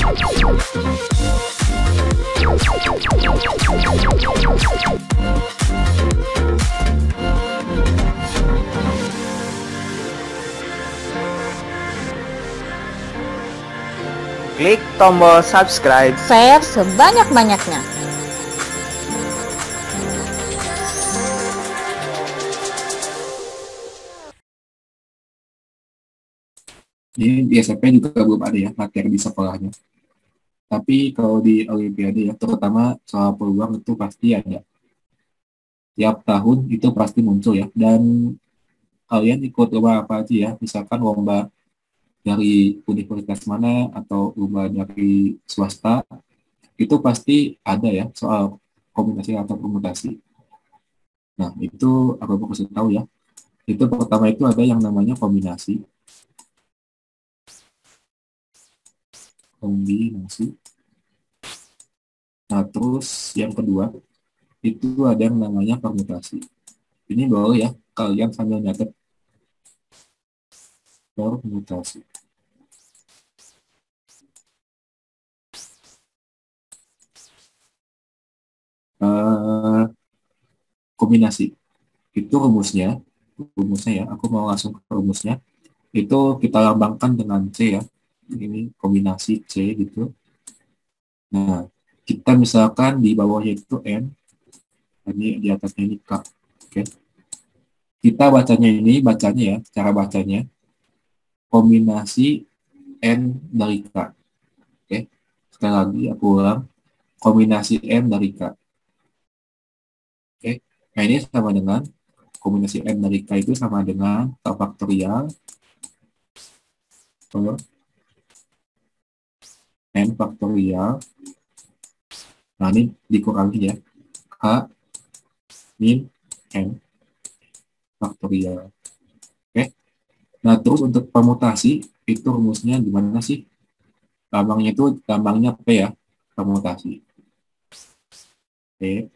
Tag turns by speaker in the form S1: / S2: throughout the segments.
S1: Klik tombol subscribe,
S2: share sebanyak-banyaknya.
S3: Ini di SMP juga belum ada ya materi di sekolahnya. Tapi kalau di Olimpiade ya, terutama soal peluang itu pasti ada. Tiap tahun itu pasti muncul ya. Dan kalian ikut lomba apa aja ya? Misalkan lomba dari universitas mana atau lomba dari swasta, itu pasti ada ya soal kombinasi atau permutasi. Nah, itu aku mau kasih tahu ya. Itu pertama itu ada yang namanya kombinasi. Nah, terus yang kedua itu ada yang namanya permutasi. Ini boleh ya kalian sambil nyatet permutasi. Kombinasi itu rumusnya ya. Aku mau langsung ke rumusnya. Itu kita lambangkan dengan C ya. Ini kombinasi C gitu. Nah, kita misalkan di bawahnya itu N, ini di atasnya ini K. Oke. Kita bacanya ya, cara bacanya kombinasi N dari K. Oke. Sekali lagi aku ulang, kombinasi N dari K. Oke. Nah, ini sama dengan kombinasi N dari K itu sama dengan K faktorial per N faktorial. Nah, ini dikurangi ya. K min N faktorial. Oke. Nah, terus untuk permutasi, itu rumusnya gimana sih? Gampangnya P ya, permutasi. Oke.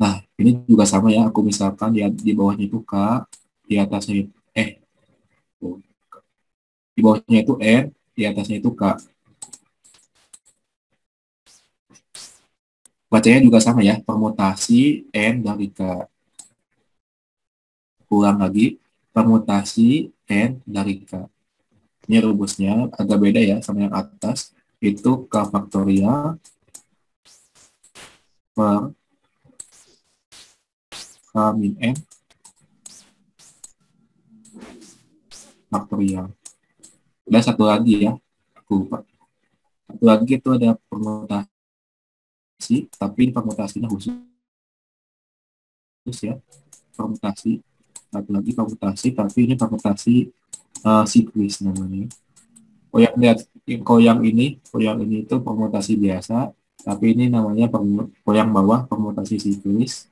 S3: Nah, ini juga sama ya. Aku misalkan di bawahnya itu K, di atasnya di bawahnya itu N, di atasnya itu K. Bacanya juga sama ya, permutasi N dari K. Ulang lagi, permutasi N dari K. Ini rumusnya agak beda ya sama yang atas. Itu K faktorial per K min N faktorial. Ada satu lagi ya, aku lupa. Satu lagi itu ada permutasi, tapi permutasinya khusus ya. Permutasi, satu lagi permutasi, tapi ini permutasi siklis namanya. Kalau yang ini itu permutasi biasa, tapi ini namanya yang bawah permutasi siklis.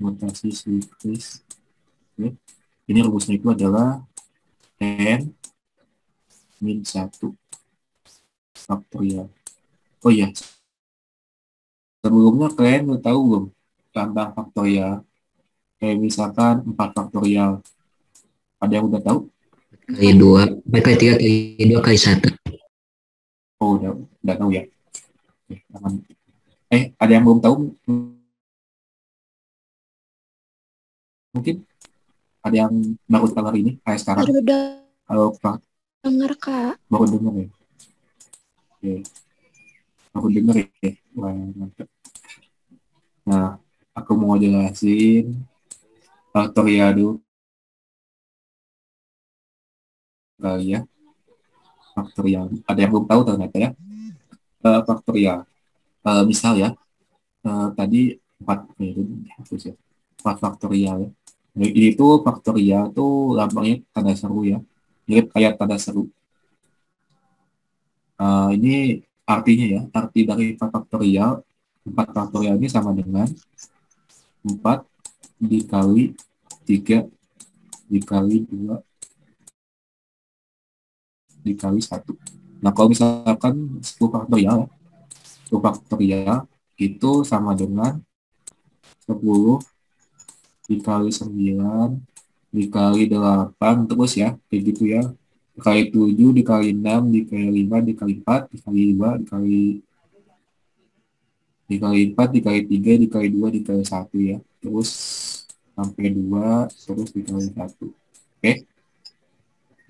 S3: Permutasi siklis. Oke. Ini rumusnya itu adalah N min 1 faktorial. Oh iya, sebelumnya kalian udah tahu belum tentang faktorial? Kayak misalkan 4 faktorial. Ada yang udah tahu?
S4: Kali 2, 4 kali 3 kali 2 kali 1.
S3: Oh, udah tahu ya. Oke, aman. Ada yang belum tahu? Mungkin ada yang baru dengar ini kayak sekarang.
S5: Baru
S3: Kalau Pak
S5: dengar Kak.
S3: baru dengar ya. Oke. Baru dengar ya. Wah, mantap. Nah, aku mau jelasin faktorial dulu kali ya. Faktorial. Ada yang belum tahu ternyata ya. Faktorial. Misal ya, tadi 4 ya. 4 faktorial ya. Ini tuh faktorial tuh lambangnya tanda seru ya. Mirip kayak tanda seru. Ini artinya ya, arti dari 4 faktorial. 4 faktorial ini sama dengan 4 dikali 3 dikali 2 dikali 1. Nah, kalau misalkan 10 faktorial itu sama dengan 10 dikali 9 dikali 8 terus ya, kayak gitu ya. Dikali 7, dikali 6, dikali 5, dikali 4, dikali 2, dikali 4, dikali 3, dikali 2, dikali 1 ya. Terus sampai 2, terus dikali 1. Oke,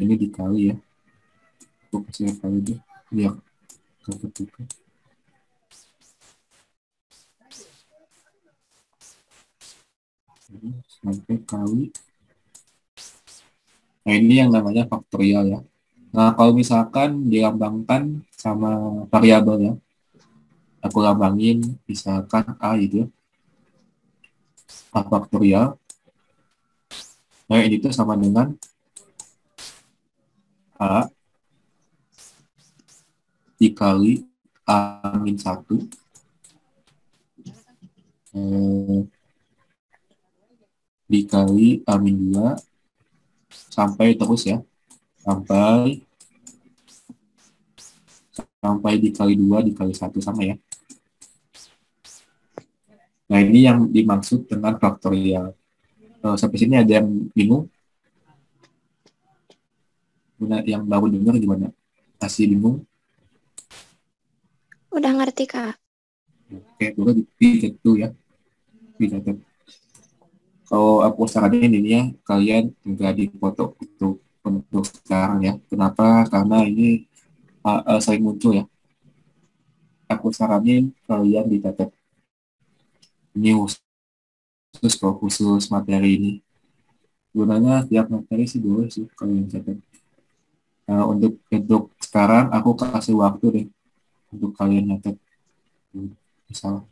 S3: ini dikali ya. Aku kasih kali deh, biar ketutup. Sampai kali. Nah, ini yang namanya faktorial ya. Nah, kalau misalkan dilambangkan sama variabel ya, aku lambangin misalkan A gitu ya, A faktorial. Nah, ini tuh sama dengan A dikali A min 1 dikali A min 2 sampai terus ya, sampai dikali 2 dikali 1 sama ya. Nah, ini yang dimaksud dengan faktorial. Sampai sini ada yang bingung? Yang baru dengar gimana? Masih bingung?
S5: Udah ngerti, Kak.
S3: Oke, udah dicatat tuh ya. Dicatat. Kalau aku saranin ini ya, kalian nggak dipoto untuk sekarang ya. Kenapa? Karena ini sering muncul ya. Aku saranin kalian dicatat. Ini khusus materi ini. Gunanya tiap materi sih boleh sih kalian catat. Untuk sekarang aku kasih waktu deh untuk kalian nyatet. Misal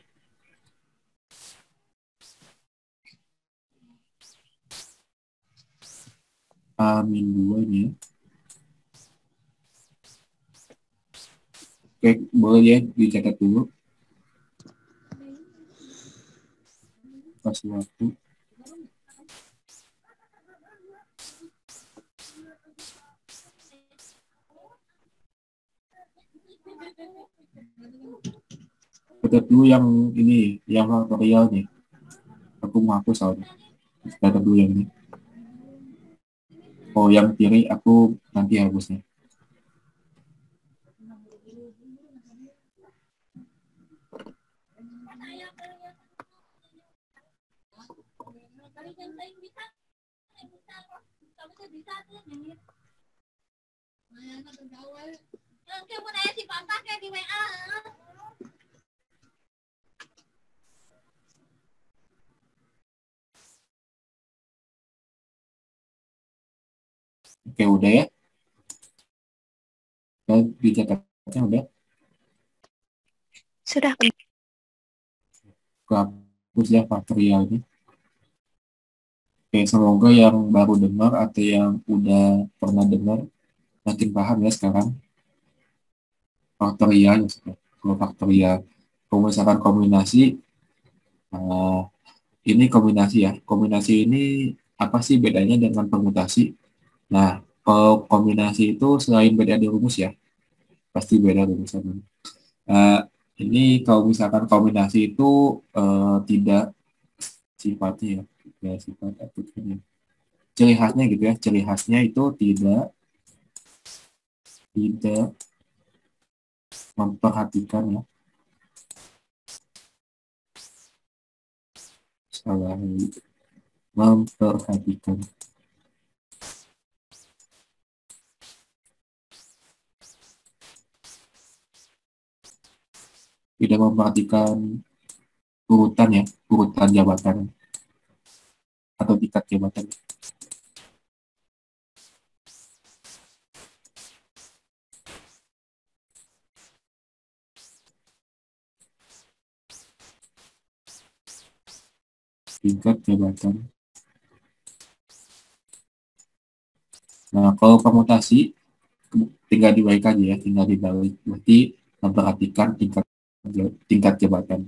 S3: A-2 ini ya. Oke, boleh ya dicatat dulu. Kasih waktu. Catat dulu yang ini, yang faktorial nih. Aku mau hapus soalnya. Catat dulu yang ini. Oh, yang kiri aku nanti hapusnya. Oke, udah ya. Dan dicatatnya udah.
S5: Sudah.
S3: Aku hapus ya faktorial ini. Oke, semoga yang baru dengar atau yang udah pernah dengar makin paham ya sekarang. Faktorial ya, kalau faktorial. Kalau misalkan kombinasi, ini kombinasi ya. Kombinasi ini apa sih bedanya dengan permutasi? Nah, kalau kombinasi itu selain beda di rumus ya, pasti beda rumusnya. Uh, ini kalau misalkan kombinasi itu tidak sifatnya ya, tidak sifat attributnya. Ciri khasnya gitu ya, ciri khasnya itu tidak memperhatikan ya, salah memperhatikan. Tidak memperhatikan urutan ya, urutan jabatan atau tingkat jabatan. Tingkat jabatan. Nah, kalau permutasi tinggal dibalik aja ya, tinggal dibalik. Berarti memperhatikan tingkat jabatan.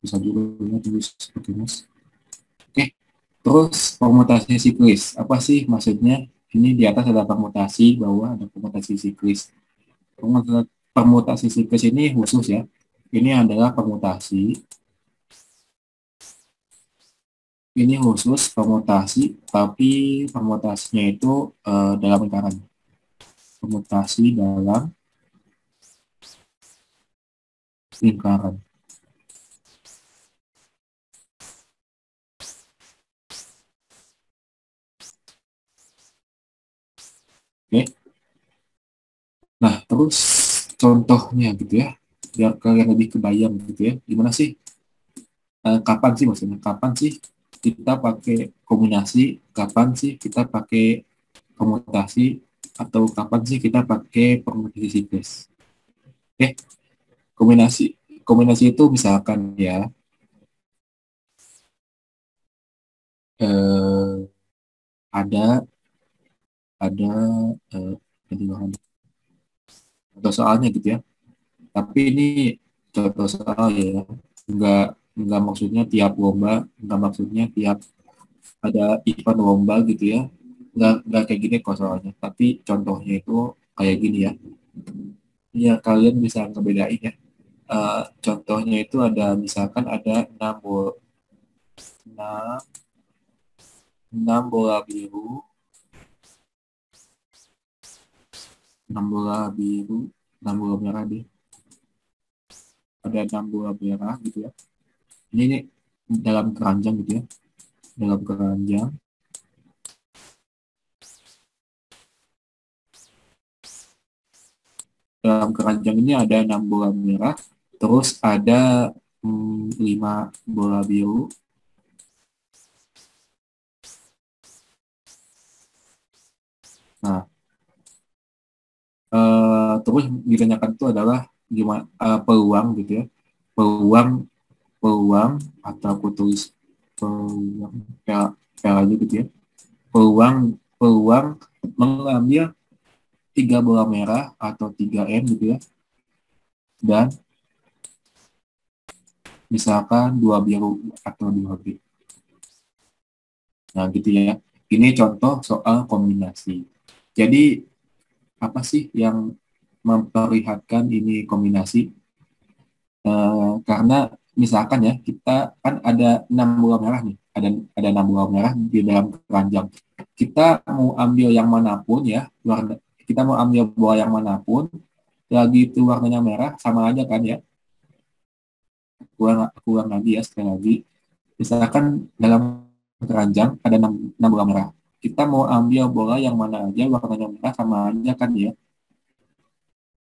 S3: bisa juga ya tulis seperti mas. Oke, terus permutasi siklis apa sih maksudnya? Ini di atas ada permutasi, bawah ada permutasi siklis. Permutasi siklus ini khusus ya. Ini adalah permutasi. Ini khusus permutasi, tapi permutasinya itu dalam lingkaran. Permutasi dalam lingkaran. Oke. Nah, terus contohnya gitu ya, biar kalian lebih kebayang gitu ya. Gimana sih? Kapan sih maksudnya? Kapan sih kita pakai kombinasi? Kapan sih kita pakai komutasi? Atau kapan sih kita pakai permutasi siklus? Oke, kombinasi. Kombinasi itu misalkan ya, eh, ada eh, contoh soalnya gitu ya. Tapi ini contoh soal ya, nggak maksudnya tiap lomba, nggak maksudnya tiap ada event lomba gitu ya, nggak kayak gini kok soalnya. Tapi contohnya itu kayak gini ya. Ya kalian bisa ngebedain ya. Contohnya itu ada misalkan ada 6 bola biru, 6 bola biru, 6 bola merah deh. Ada 6 bola merah gitu ya. Ini nih, dalam keranjang gitu ya. Dalam keranjang. Dalam keranjang ini ada 6 bola merah, terus ada 5 bola biru. Nah, terus ditanyakan itu adalah gimana peluang gitu ya. Peluang peluang atau aku tulis peluang aja gitu ya. Peluang mengambil 3 bola merah atau 3M gitu ya. Dan misalkan 2 biru atau 2 B. Nah, gitu ya. Ini contoh soal kombinasi. Jadi, apa sih yang memperlihatkan ini kombinasi? Karena misalkan ya, kita kan ada 6 bola merah nih. Ada 6 bola merah di dalam keranjang. Kita mau ambil yang manapun ya, kita mau ambil bola yang manapun, lagi itu warnanya merah, sama aja kan ya. Aku ulang lagi ya, sekali lagi. Misalkan dalam keranjang ada 6 bola merah. Kita mau ambil bola yang mana aja warnanya merah sama aja kan ya.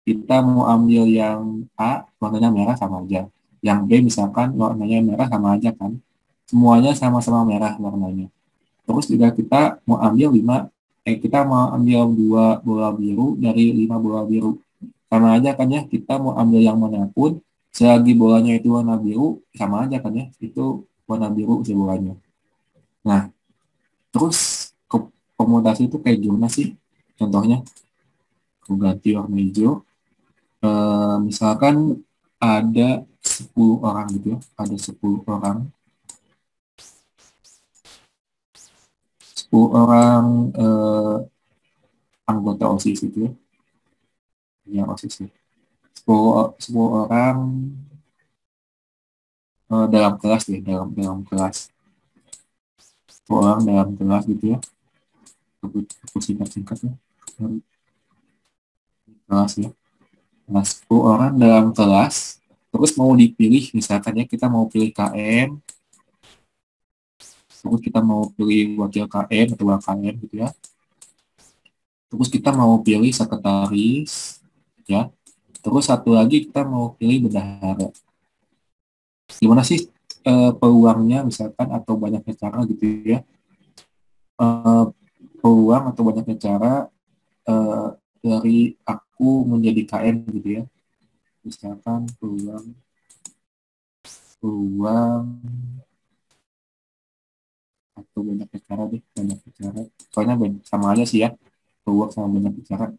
S3: Kita mau ambil yang A warnanya merah sama aja. Yang B misalkan warnanya merah sama aja kan. Semuanya sama-sama merah warnanya. Terus juga kita mau ambil kita mau ambil 2 bola biru dari 5 bola biru. Sama aja kan ya, kita mau ambil yang manapun selagi bolanya itu warna biru sama aja kan ya. Itu warna biru si bolanya. Nah, terus komutasi itu kayak gimana sih? Contohnya, aku ganti warna hijau. Misalkan ada 10 orang gitu ya. Ada 10 orang. 10 orang anggota OSIS itu ya. Yang OSIS ya. 10 orang dalam kelas deh, dalam kelas. 10 orang dalam kelas gitu ya. Aku singkat-singkat ya. Kelas ya. Nah, 10 orang dalam kelas, terus mau dipilih, misalkan ya kita mau pilih KM, terus kita mau pilih wakil KM atau KM gitu ya. Terus kita mau pilih sekretaris, ya. Terus satu lagi kita mau pilih bendahara. Gimana sih peluangnya misalkan atau banyaknya cara gitu ya? Peluang atau banyaknya cara dari aku menjadi KM gitu ya. Misalkan peluang atau banyak cara deh, banyak cara. Soalnya sama aja sih ya, peluang sama banyak cara.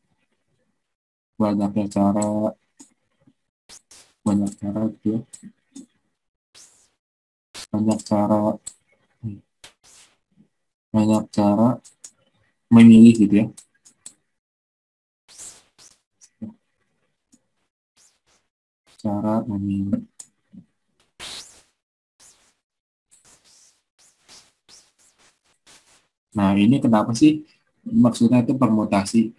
S3: Banyak cara gitu ya. banyak cara banyak cara memilih gitu ya. Cara memilih. Nah, ini kenapa sih maksudnya itu permutasi?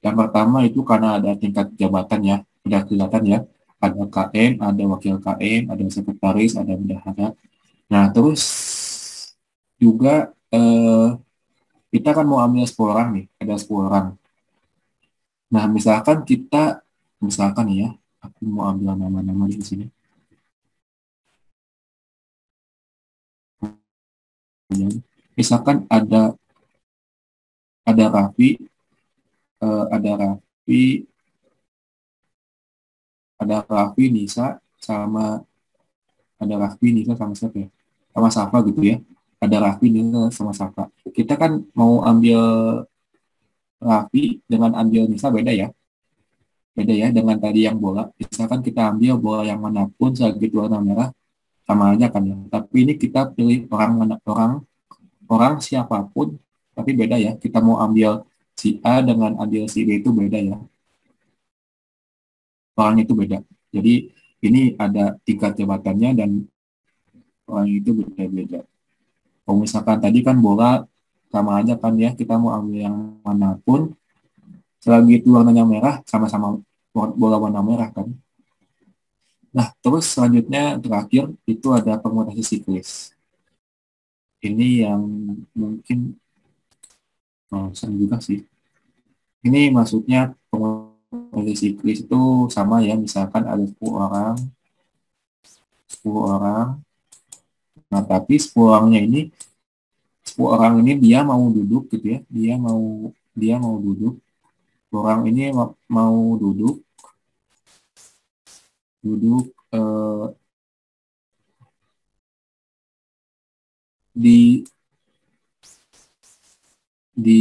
S3: Yang pertama itu karena ada tingkat jabatan ya, udah kelihatan ya. Ada KM, ada wakil KM, ada sekretaris, ada bendahara. Nah, terus juga kita kan mau ambil 10 orang nih, ada 10 orang. Nah, misalkan nih ya, aku mau ambil nama-nama di sini. Misalkan ada Raffi, eh, ada Raffi, ada Raffi, Nisa, sama ada Raffi, Nisa sama siapa ya? Sama Safa gitu ya. Ada Raffi, Nisa sama Safa. Kita kan mau ambil Raffi dengan ambil Nisa beda ya. Beda ya dengan tadi yang bola. Misalkan kita ambil bola yang manapun selagi warna merah sama aja kan ya. Tapi ini kita pilih orang siapapun tapi beda ya. Kita mau ambil si A dengan ambil si B itu beda ya. Orangnya itu beda. Jadi ini ada tingkat jabatannya dan orang itu beda-beda. Kalau misalkan tadi kan bola sama aja kan ya, kita mau ambil yang manapun selagi itu warnanya merah sama-sama bola warna merah kan. Nah, terus selanjutnya terakhir itu ada permutasi siklis. Ini yang mungkin sama juga sih. Ini maksudnya permutasi siklis itu sama ya, misalkan ada 10 orang. Nah, tapi 10 orangnya ini 10 orang ini dia mau duduk gitu ya. Dia mau duduk. Orang ini mau duduk di di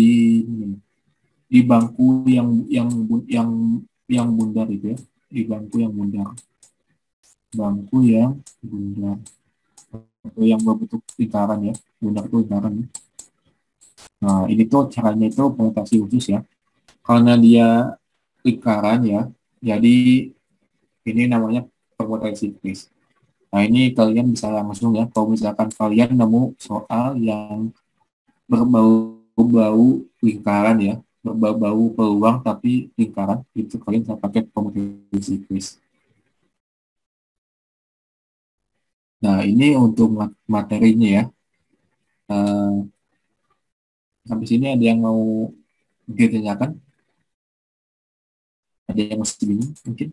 S3: di bangku yang bundar itu ya, di bangku yang bundar atau yang berbentuk lingkaran ya, bundar itu lingkaran ya. Nah, ini tuh caranya itu permutasi khusus ya, karena dia lingkaran ya, jadi ini namanya permutasi siklis. Nah, ini kalian bisa langsung ya, kalau misalkan kalian nemu soal yang berbau-bau lingkaran ya, berbau peluang tapi lingkaran, itu kalian bisa pakai permutasi siklis. Nah, ini untuk materinya ya. Sampai sini ada yang mau ditanyakan? Ada yang masih bingung mungkin?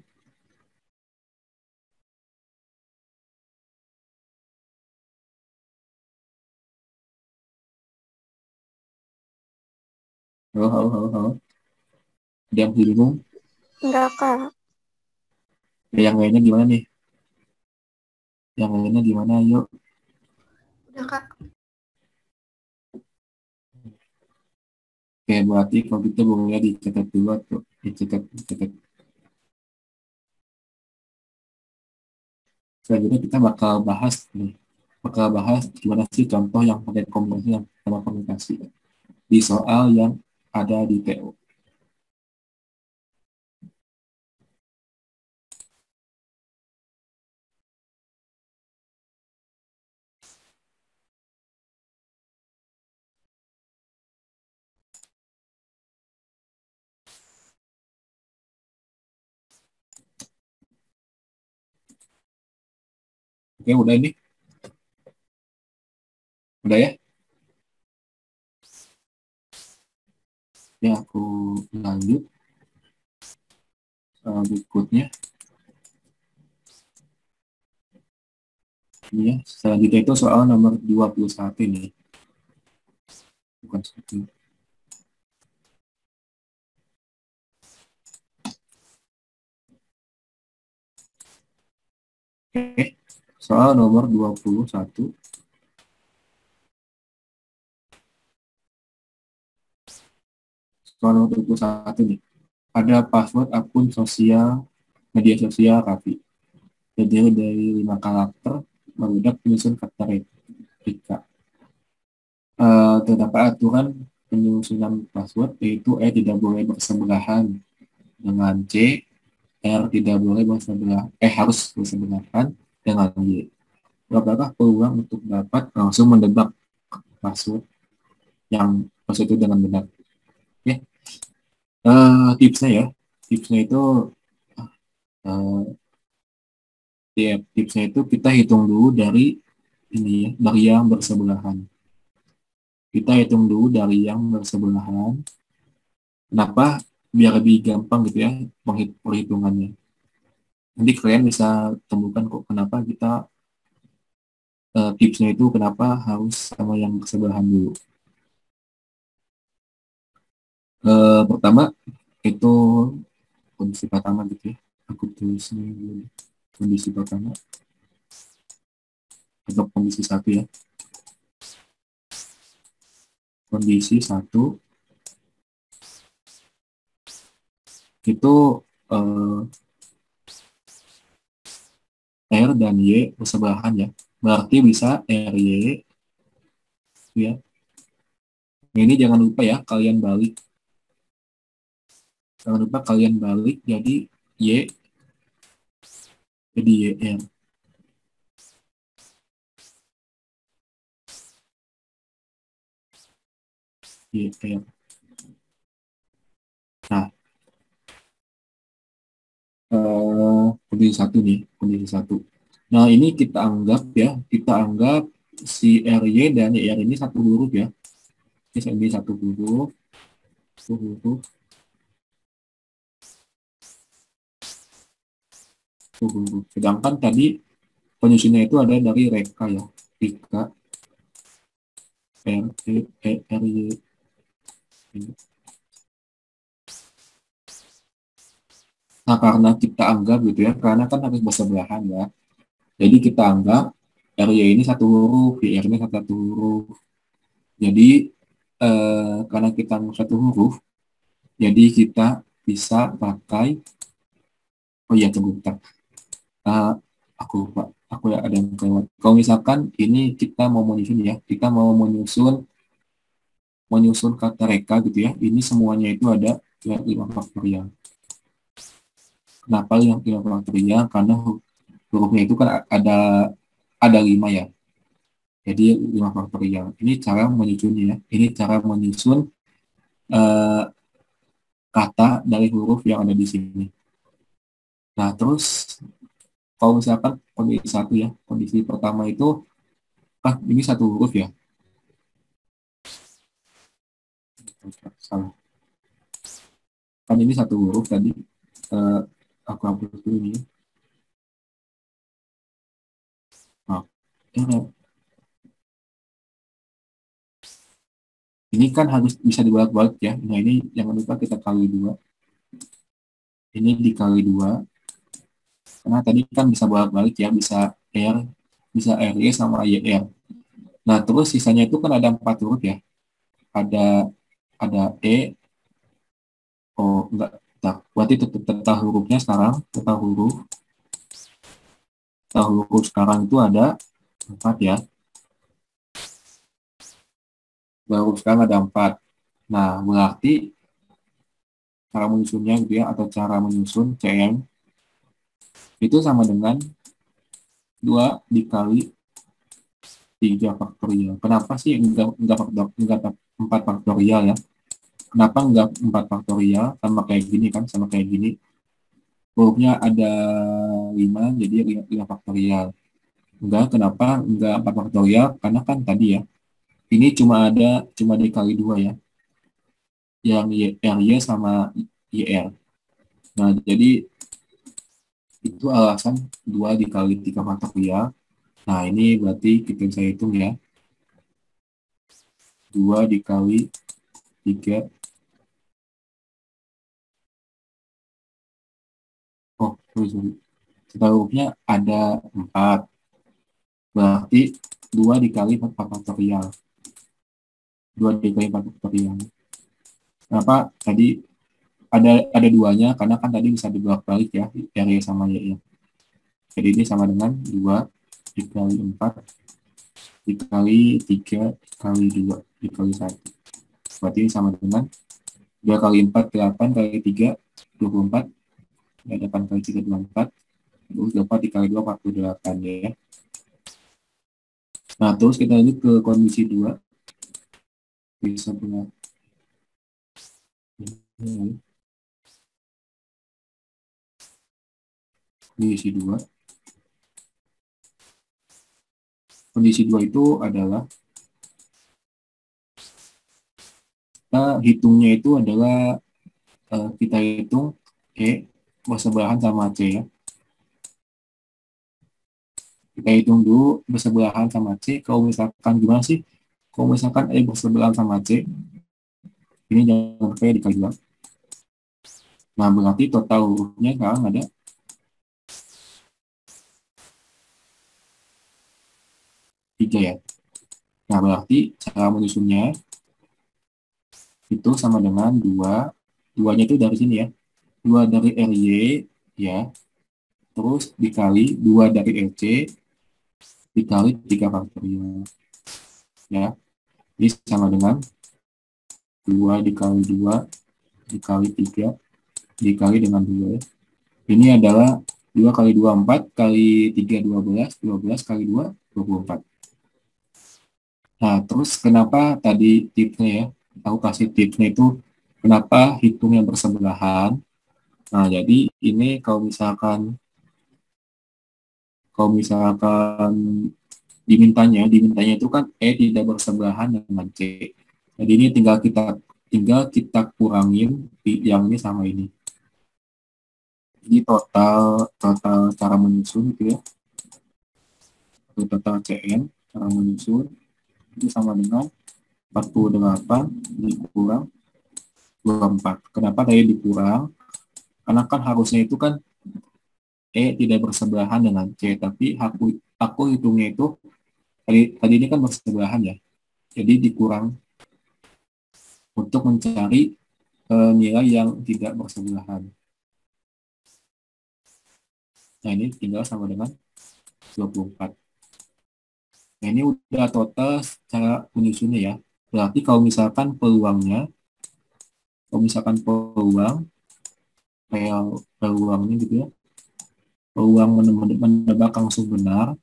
S3: Halo, halo, halo, halo. Ada yang masih bingung?
S2: Enggak, Kak.
S3: Yang lainnya gimana nih? Yang lainnya gimana? Yuk.
S2: Udah, Kak.
S3: Oke, berarti kalau gitu boleh dicatat dulu atau dicatat. Selanjutnya kita bakal bahas gimana sih contoh yang pakai komunikasi yang sama komunikasi di soal yang ada di TO. Oke, udah ini? Udah ya? Ya, aku lanjut berikutnya. Ya, selanjutnya itu soal nomor 21 ini. Bukan satu. Oke, soal nomor 21. Soal nomor 21 nih. Ada password akun sosial, media sosial Raffi. Terdiri dari 5 karakter, meludak penyusun kata replika. Terdapat aturan penyusunan password, yaitu E tidak boleh bersebelahan dengan C, R tidak boleh harus bersebelahan dengan Y. Berapakah peluang untuk dapat langsung mendebak password yang password itu dengan benar? Ya. Tipsnya itu kita hitung dulu dari ini ya, dari yang bersebelahan. Kita hitung dulu dari yang bersebelahan. Kenapa? Biar lebih gampang gitu ya perhitungannya. Nanti kalian bisa temukan kok kenapa kita tipsnya itu kenapa harus sama yang bersebelahan dulu. Pertama itu kondisi pertama gitu ya. Aku tulisnya dulu. Kondisi pertama atau kondisi satu ya. Kondisi satu itu R dan Y bersebelahan ya. Berarti bisa RY ya. Ini jangan lupa ya kalian balik. Jangan lupa kalian balik jadi Y jadi YR. YR. Nah, kondisi satu nih, kondisi satu. Nah, ini kita anggap si RY dan YR ini satu huruf ya. Ini satu huruf. Sedangkan tadi penyusunnya itu ada dari reka ya. Reka RY. Nah, karena kita anggap gitu ya, karena kan harus bersebelahan ya. Jadi kita anggap RY ini satu huruf, YR ini satu huruf. Jadi karena kita satu huruf, jadi kita bisa pakai, oh iya tunggu bentar. Aku lupa, aku ya ada yang kelewat. Kalau misalkan ini kita mau menyusun ya, kita mau menyusun kata reka gitu ya, ini semuanya itu ada 5 faktorial. Kenapa 5 faktorial? Karena hurufnya itu kan ada 5 ya. Jadi 5 faktorial. Ini cara menyusunnya ya. Ini cara menyusun kata dari huruf yang ada di sini. Nah, terus kalau misalkan kondisi satu ya, kondisi pertama itu ini satu huruf ya. Salah. Kan ini satu huruf tadi. Aku hapus dulu ini. Nah, ini kan harus bisa dibolak-balik ya. Nah, ini jangan lupa kita kali 2. Ini dikali 2. Karena tadi kan bisa bolak-balik ya, bisa RY sama YR. Nah, terus sisanya itu kan ada 4 huruf ya. Ada E. Oh, enggak. Nah, berarti total hurufnya sekarang, total huruf sekarang itu ada 4 ya. Huruf sekarang ada 4. Nah, berarti cara menyusunnya gitu ya, atau cara menyusun CM itu sama dengan 2 dikali 3 faktorial. Kenapa sih enggak 4 faktorial ya? Kenapa enggak 4 faktorial? Sama kayak gini kan, sama kayak gini. Hurufnya ada 5, jadi 5 faktorial. Enggak, kenapa enggak 4 faktorial? Karena kan tadi ya, ini cuma dikali 2 ya. Yang RY sama YR. Nah, jadi itu alasan 2 dikali 3 faktorial. Nah, ini berarti kita bisa hitung ya. 2 dikali 3. Oh, sorry. Total hurufnya ada 4. Berarti 2 dikali 4 faktorial. 2 dikali 4 faktorial. Kenapa? Tadi ada 2-nya, karena kan tadi bisa dibolak-balik ya, RY sama YR. Jadi ini sama dengan 2 dikali 4 dikali 3 dikali 2 dikali 1. Berarti ini sama dengan 2 kali 4 8 kali 3 24. 8 kali 3 24. Terus 24 dikali 2 48 ya. Nah, terus kita lanjut ke kondisi 2. Bisa punya kondisi 2. Kondisi 2 itu adalah kita hitungnya itu adalah kita hitung E bersebelahan sama C ya. Kita hitung dulu bersebelahan sama C. Kalau misalkan gimana sih? Kalau misalkan E bersebelahan sama C, ini jangan sampai dikali 2. Nah, berarti total hurufnya sekarang ada 3 ya. Nah, berarti cara menyusunnya itu sama dengan 2. 2-nya itu dari sini ya. 2 dari RY ya. Terus dikali 2 dari RC dikali 3 faktorial. Ya. Ini sama dengan 2 dikali 2 dikali 3 dikali dengan 2 ya. Ini adalah 2 kali 2 4 kali 3 12 12 kali 2 24. Nah, terus kenapa tadi tipsnya ya? Aku kasih tipsnya itu kenapa hitungnya bersebelahan. Nah, jadi ini kalau misalkan dimintanya itu kan E tidak bersebelahan dengan C. Jadi ini tinggal kita kurangin yang ini sama ini. Jadi total cara menyusun gitu ya. Total CN cara menyusun itu sama dengan 48 dikurang 24. Kenapa tadi dikurang? Karena kan harusnya itu kan E tidak bersebelahan dengan C, tapi aku hitungnya itu tadi ini kan bersebelahan ya. Jadi dikurang untuk mencari nilai yang tidak bersebelahan. Nah, ini tinggal sama dengan 24. Nah, ini udah total cara menyusunnya ya. Berarti kalau misalkan peluang peluangnya gitu ya, peluang menebak langsung benar,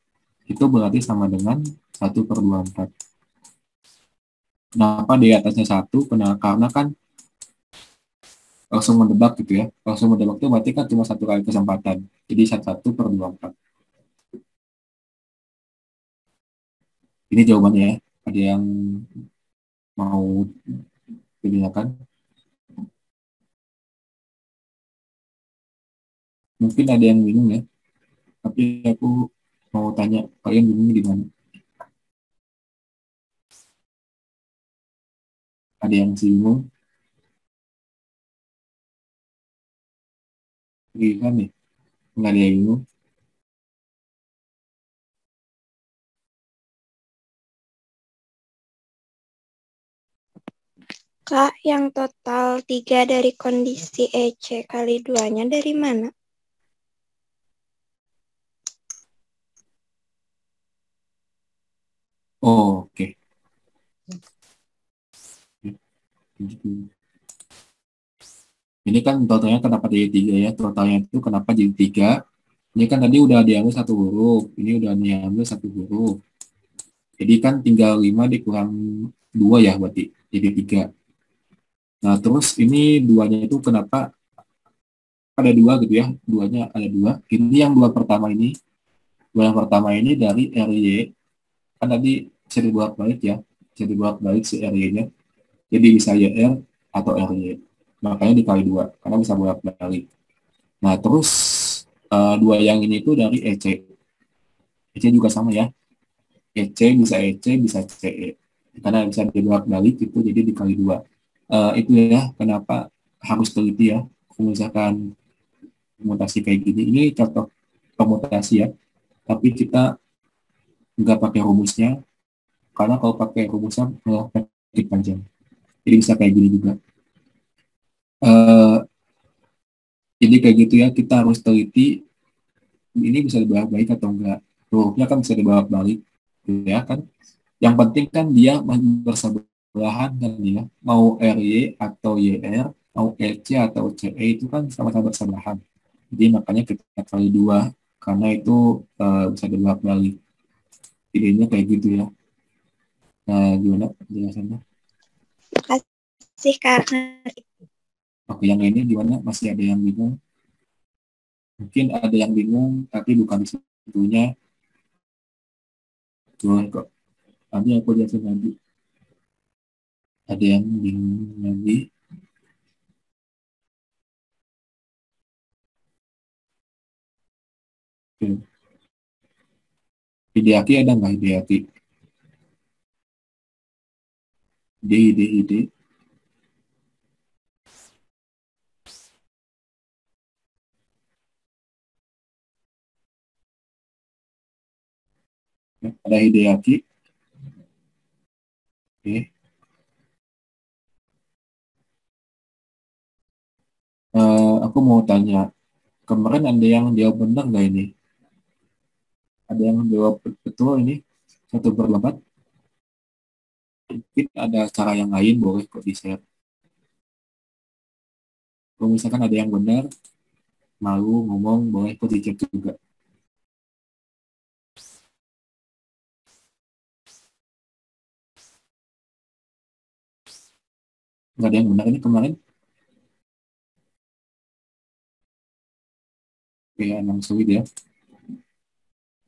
S3: itu berarti sama dengan 1/24. Kenapa di atasnya 1? Karena kan langsung menebak gitu ya. Langsung menebak itu berarti kan cuma 1 kali kesempatan. Jadi 1/24. Ini jawabannya ya. Ada yang mau ditanyakan? Mungkin ada yang bingung ya. Tapi aku mau tanya, kalian bingung di mana? Ada yang bingung? Gimana nih? Nggak ada yang bingung?
S2: Kak, yang total 3 dari kondisi EC kali 2-nya dari mana?
S3: Oh, oke. Ini kan totalnya kenapa jadi 3 ya? Totalnya itu kenapa jadi 3? Ini kan tadi udah diambil 1 huruf. Ini udah diambil 1 huruf. Jadi kan tinggal 5 dikurang 2 ya berarti. Jadi 3. Nah, terus ini 2-nya itu kenapa ada 2 gitu ya? 2-nya ada 2. Ini yang 2 pertama ini. 2 yang pertama ini dari RY. Kan tadi bisa dibolak-balik ya. Bisa dibolak-balik si RY-nya. Jadi bisa YR atau RY. Makanya dikali 2. Karena bisa bolak-balik. Nah, terus 2 yang ini itu dari EC. EC juga sama ya. EC bisa CE. Karena bisa dibolak-balik itu jadi dikali 2. Itu ya kenapa harus teliti ya. Kalau misalkan permutasi kayak gini. Ini contoh permutasi ya. Tapi kita nggak pakai rumusnya. Karena kalau pakai rumusnya malah makin panjang. Jadi bisa kayak gini juga. Jadi kayak gitu ya, kita harus teliti ini bisa dibolak-balik atau enggak. hurufnya kan bisa dibolak-balik, ya kan. Yang penting kan dia bersebelahan kan ya. Mau RY atau YR, mau EC atau CE itu kan sama-sama bersebelahan. Jadi makanya kita kali 2 karena itu bisa dibolak-balik. Idenya kayak gitu ya. Nah, gimana penjelasannya?
S2: Makasih Kak.
S3: Oke, yang ini gimana? Masih ada yang bingung? Mungkin ada yang bingung, tapi bukan di situnya. Boleh kok. Nanti aku jelasin lagi. Ada yang bingung lagi? Oke. Hideaki ada nggak Hideaki? Ide. Ya, ada Hideaki? Oke. Aku mau tanya, kemarin ada yang jawab benar nggak ini? Ada yang jawab betul ini? 1/4? Mungkin ada cara yang lain, boleh kok di-share. Kalau misalkan ada yang benar, malu ngomong, boleh kok di-chat juga. Nggak ada yang benar ini kemarin? Oke, emang sulit ya.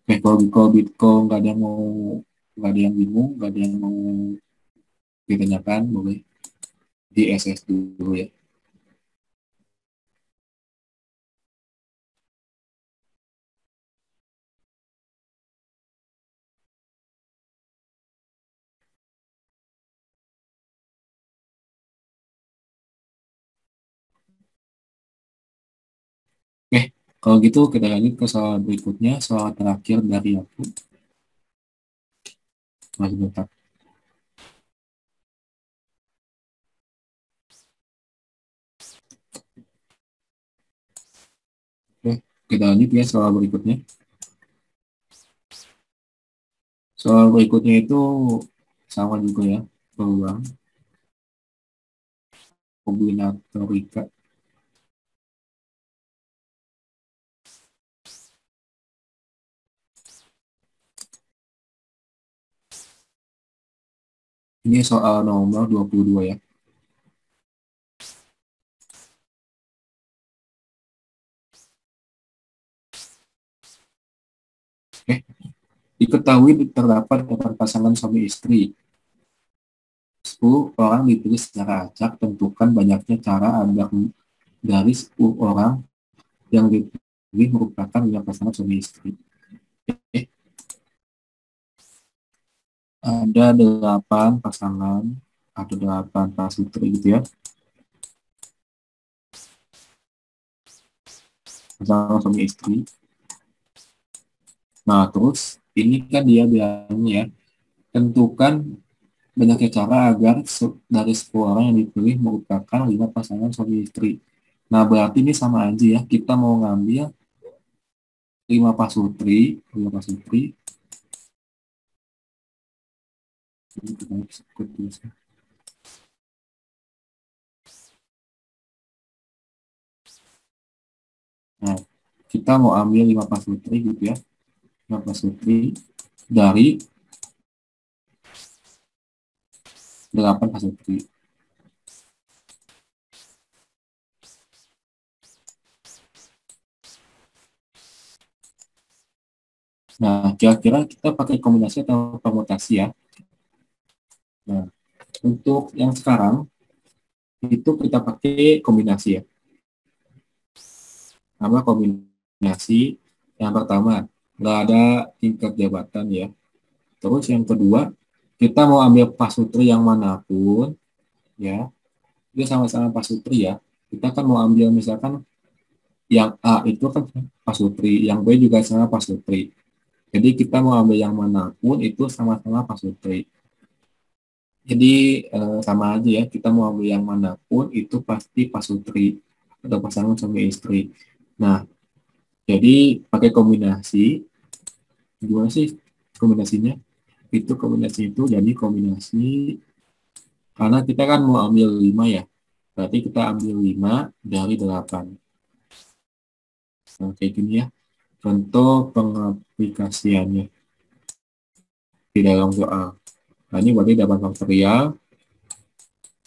S3: Oke, kalau nggak ada yang mau, nggak ada yang bingung, nggak ada yang mau ditanyakan, boleh di SS dulu ya. Oke, kalau gitu kita lanjut ke soal berikutnya, soal terakhir dari aku. Masih bentar. Oke, kita lanjut ya soal berikutnya. Soal berikutnya itu sama juga ya, peluang kombinatorika. Ini soal nomor 22 ya. Diketahui terdapat 8 pasangan suami istri. 10 orang dipilih secara acak, tentukan banyaknya cara agar dari 10 orang yang dipilih merupakan 5 pasangan suami istri. Ada 8 pasangan atau 8 pasutri gitu ya. Pasangan suami istri. Nah, terus ini kan dia bilangnya ya, tentukan banyaknya cara agar dari 10 orang yang dipilih merupakan 5 pasangan suami istri. Nah, berarti ini sama aja ya, kita mau ngambil 5 pasutri. Nah, kita mau ambil 5 pasutri gitu ya. 5 pasutri dari 8 pasutri. Nah, kira-kira kita pakai kombinasi atau permutasi ya. Nah, untuk yang sekarang itu kita pakai kombinasi ya. Apa kombinasi? Yang pertama, nggak ada tingkat jabatan ya. Terus yang kedua, kita mau ambil pasutri yang manapun ya. Dia sama-sama pasutri ya. Kita kan mau ambil misalkan yang A itu kan pasutri, yang B juga sama pasutri. Jadi kita mau ambil yang manapun itu sama-sama pasutri. Jadi sama aja ya, kita mau ambil yang manapun itu pasti pasutri atau pasangan suami istri. Nah, jadi pakai kombinasi Gimana sih kombinasinya? Itu kombinasi itu jadi kombinasi, karena kita kan mau ambil 5 ya. Berarti kita ambil 5 dari 8. Nah, kayak gini ya. Contoh pengaplikasiannya di dalam soal. Nah, ini berarti 8 faktorial,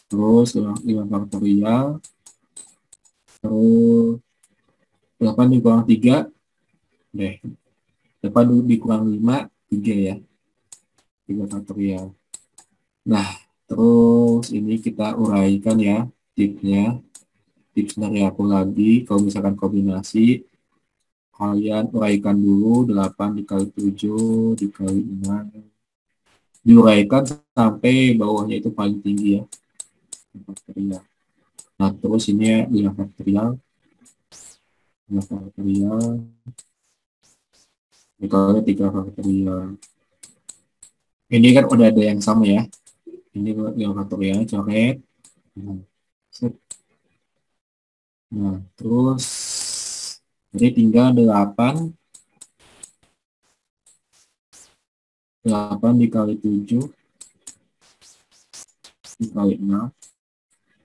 S3: terus 5 faktorial, terus 8 dikurang 3, deh. 8 dikurang 5, 3 ya. 3 faktorial. Nah, terus ini kita uraikan ya tipsnya. Tips dari aku lagi, kalau misalkan kombinasi, kalian uraikan dulu 8 dikali 7 dikali 6. Diuraikan sampai bawahnya itu paling tinggi ya. Faktorial. Nah, terus ini ya 5 faktorial. 5 faktorial. Dikali 3 faktorial. Ini kan udah ada yang sama ya. Ini 5 faktorial, coret. Nah, terus jadi tinggal 8 dikali 7 dikali 6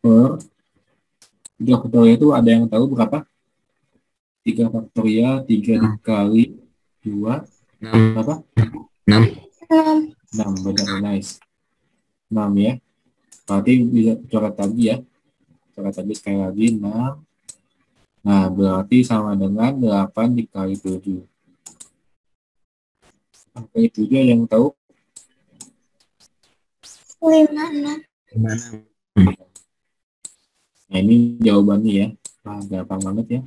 S3: per 3 faktorial itu ada yang tahu berapa? 3 faktorial 3 dikali 2 berapa?
S4: 6.
S3: 6, benar, nice. 6 ya. Berarti bisa coret lagi ya. Coret lagi sekali lagi 6. Nah, berarti sama dengan 8 dikali 7. Angka itu dia yang tahu.
S2: 56.
S3: Nah, ini jawabannya ya. Nah, gampang banget ya.